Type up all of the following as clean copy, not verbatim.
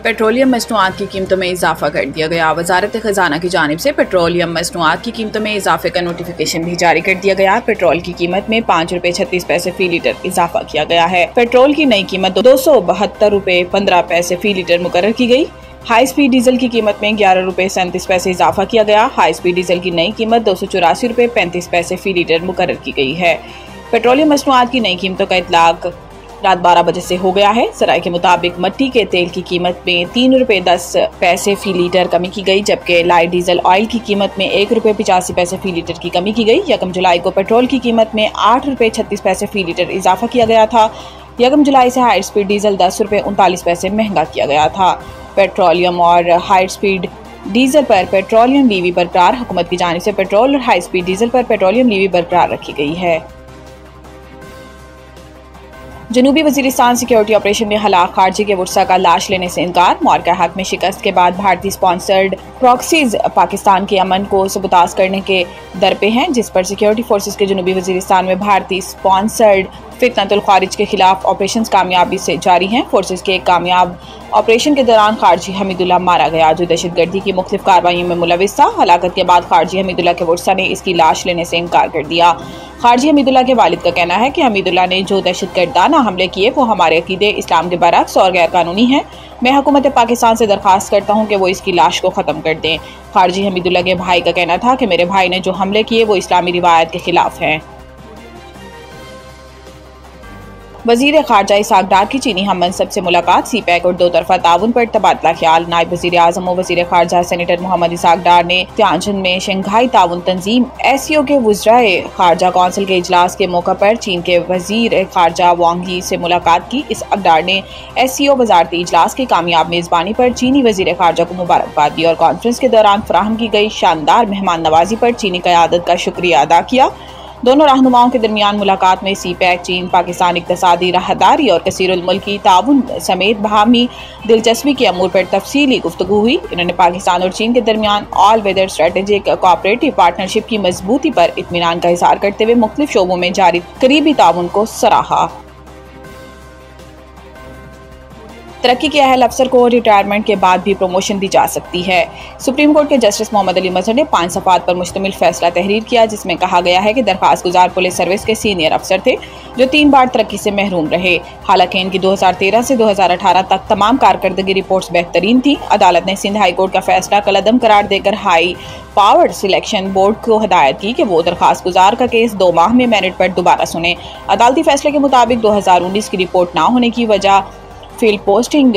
Petroleum मसनूआत की कीमतों में इजाफा कर दिया गया। वजारत खजाना की जानिब से पेट्रोलियम मसनूआत की कीमतों में इजाफे का नोटिफिकेशन भी जारी कर दिया गया। पेट्रोल की कीमत में 5 रुपए 36 पैसे फी लीटर इजाफा किया गया है। पेट्रोल की नई कीमत 272 रुपए 15 पैसे फी लीटर मुकर्रर की गई। हाई स्पीड डीजल की कीमत में 11 रुपए 37 पैसे इजाफा किया गया। हाई स्पीड डीजल की नई कीमत 284 रुपए 35 पैसे फी लीटर मुकर्रर की गई है। पेट्रोलियम मसनूआत की नई कीमतों का इतलाक रात 12 बजे से हो गया है। सराय के मुताबिक मट्टी के तेल की कीमत में 3 रुपए 10 पैसे फी लीटर कमी की गई, जबकि लाइट डीजल ऑयल की कीमत में 1 रुपए 85 पैसे फी लीटर की कमी की गई। 1 जुलाई को पेट्रोल की कीमत में 8 रुपए 36 पैसे फी लीटर इजाफा किया गया था। 1 जुलाई से हाई स्पीड डीजल 10 रुपए 39 पैसे महंगा किया गया था। पेट्रोलियम और हाई स्पीड डीजल पर पेट्रोलियम लीवी बरकरार। हुकूमत की जानिब से पेट्रोल और हाई स्पीड डीजल पर पेट्रोलियम लीवी बरकरार रखी गई है। जनूबी वजीरिस्तान सिक्योरिटी ऑपरेशन में हलाक खारजी के वुर्सा का लाश लेने से इनकार। मार्का हक में शिकस्त के बाद भारतीय स्पॉन्सर्ड प्रॉक्सीज पाकिस्तान के अमन को सबूताज करने के दर पे हैं, जिस पर सिक्योरिटी फोर्सेस के जनूबी वजीरिस्तान में भारतीय स्पॉन्सर्ड फितनतुल खारिज के खिलाफ ऑपरेशन कामयाबी से जारी हैं। फोर्सेस के एक कामयाब ऑपरेशन के दौरान खारजी हमीदुल्लाह मारा गया, जो दहशतगर्दी की मुख्तलिफ कार्रवाइयों में मुलविस था। हलाकत के बाद खारजी हमीदुल्लाह के वुर्सा ने इसकी लाश लेने से इनकार कर दिया। खारजी हमीदुल्लाह के वालिद का कहना है कि हमीदुल्लाह ने जो दहशतगर्दाना हमले किए वो हमारे अकीदे इस्लाम के बरअक्स और गैर कानूनी है। मैं हुकूमत पाकिस्तान से दरख्वास्त करता हूँ कि वो इसकी लाश को ख़त्म कर दें। खारजी हमीदुल्लाह के भाई का कहना था कि मेरे भाई ने जो हमले किए वो इस्लामी रिवायत के खिलाफ हैं। वजीर खारजा इसाक डार की चीनी हम मनसब से मुलाकात। सी पैक और 2 तरफा ताउन पर तबादला ख्याल। नायब वजीर आजम और वजीर खारजा सेनेटर मोहम्मद इसाक डार ने त्यानजिन में शंघाई ताउन तंजीम SCO के वज़राए खारजा कौंसिल के इजलास के मौका पर चीन के वजीर खारजा वांग यी से मुलाकात की। इसाक डार ने SCO वजारती इजलास की कामयाब मेजबानी पर चीनी वजीर खारजा को मुबारकबाद दी और कॉन्फ्रेंस के दौरान फराहम की गई शानदार मेहमान नवाजी पर चीनी क़यादत का शुक्रिया अदा किया। दोनों रहनुमाओं के दरमियान मुलाकात में सी पैक, चीन पाकिस्तान इक़्तिसादी राहदारी और कसीरुल मुल्की ताउन समेत बाहमी दिलचस्पी के अमूर पर तफसीली गुफ्तगू हुई। इन्होंने पाकिस्तान और चीन के दरमियान all weather strategic cooperative partnership की मजबूती पर इत्मीनान का इज़हार करते हुए मुख्तलिफ शोबों में जारी करीबी ताउन को सराहा। तरक्की के अहल अफसर को रिटायरमेंट के बाद भी प्रमोशन दी जा सकती है। सुप्रीम कोर्ट के जस्टिस मोहम्मद अली मजहर ने 5 सफ़ात पर मुश्तमिल फैसला तहरीर किया, जिसमें कहा गया है कि दरख्वास्त गुजार पुलिस सर्विस के सीनियर अफसर थे जो 3 बार तरक्की से महरूम रहे। हालांकि इनकी 2013 से 2018 तक तमाम कारकर्दगी रिपोर्ट्स बेहतरीन थी। अदालत ने सिंध हाई कोर्ट का फैसला कलअदम करार देकर हाई पावर्ड सिलेक्शन बोर्ड को हिदायत की कि वो दरख्वास्त गुजार का केस 2 माह में मेरिट पर दोबारा सुने। अदालती फैसले के मुताबिक 2019 की रिपोर्ट ना होने की वजह फील्ड पोस्टिंग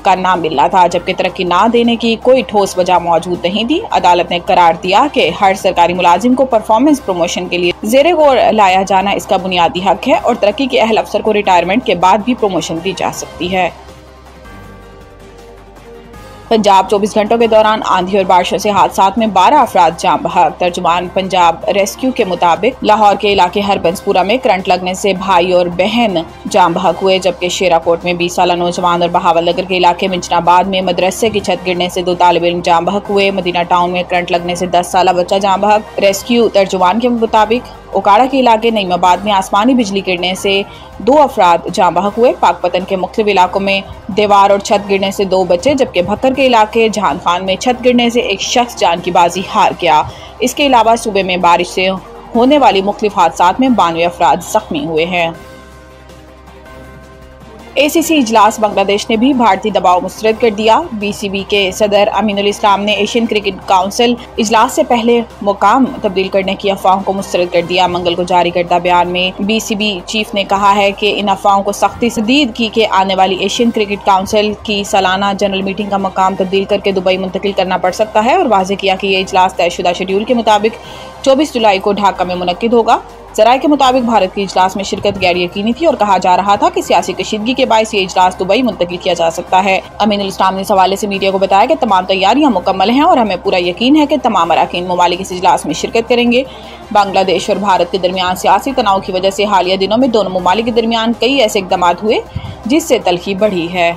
का ना मिलना था, जबकि तरक्की ना देने की कोई ठोस वजह मौजूद नहीं थी। अदालत ने करार दिया कि हर सरकारी मुलाजिम को परफॉर्मेंस प्रमोशन के लिए ज़ेरे गौर लाया जाना इसका बुनियादी हक है और तरक्की के अहल अफसर को रिटायरमेंट के बाद भी प्रमोशन दी जा सकती है। पंजाब 24 घंटों के दौरान आंधी और बारिशों से हादसात में 12 अफराद जान बहक। तर्जुमान पंजाब रेस्क्यू के मुताबिक लाहौर के इलाके हरबंसपुरा में करंट लगने से भाई और बहन जान बहक हुए, जबकि शेराकोट में 20 साल नौजवान और बहावल नगर के इलाके मिंचनाबाद में मदरसे की छत गिरने से 2 तालिब इल्म जान बहक हुए। मदीना टाउन में करंट लगने से 10 साल बच्चा जान बहक। रेस्क्यू तर्जुमान के मुताबिक ओकाड़ा के इलाके नईमाबाद में आसमानी बिजली गिरने से 2 अफराद जान बहक हुए। पाकपतन के मुख्तलिफ इलाकों में दीवार और छत गिरने से 2 बच्चे, जबकि भक्कर के इलाके जहान खान में छत गिरने से एक शख्स जान की बाजी हार गया। इसके अलावा सूबे में बारिश से होने वाली मुख्तलिफ हादसात में 92 अफराद जख्मी हुए हैं। ACC इजलास बांग्लादेश ने भी भारतीय दबाव मुस्तरद कर दिया। BCB के सदर अमीनुल इस्लाम ने एशियन क्रिकेट काउंसिल इजलास से पहले मुकाम तब्दील करने की अफवाहों को मुस्तरद कर दिया। मंगल को जारी करदा बयान में BCB चीफ ने कहा है कि इन अफवाहों को सख्ती से तस्दीद की कि आने वाली एशियन क्रिकेट काउंसिल की सालाना जनरल मीटिंग का मुकाम तब्दील करके दुबई मुंतकिल करना पड़ सकता है और वाज़ेह किया कि ये इजलास तयशुदा शेड्यूल के मुताबिक 24 जुलाई को ढाका में मुनक्किद होगा। ज़राए के मुताबिक भारत की इजलास में शिरकत गैर यकीनी थी और कहा जा रहा था कि सियासी कशीदगी के बायस ये इजलास दुबई मुंतकिल किया जा सकता है। अमीनुल इस्लाम ने इस हवाले से मीडिया को बताया कि तमाम तैयारियां मुकम्मल हैं और हमें पूरा यकीन है कि तमाम अरकान ममालिक इस इजलास में शिरकत करेंगे। बांग्लादेश और भारत के दरमियान सियासी तनाव की वजह से हालिया दिनों में दोनों ममालिक के दरमियान कई ऐसे इक़दाम हुए जिससे तलखी बढ़ी है।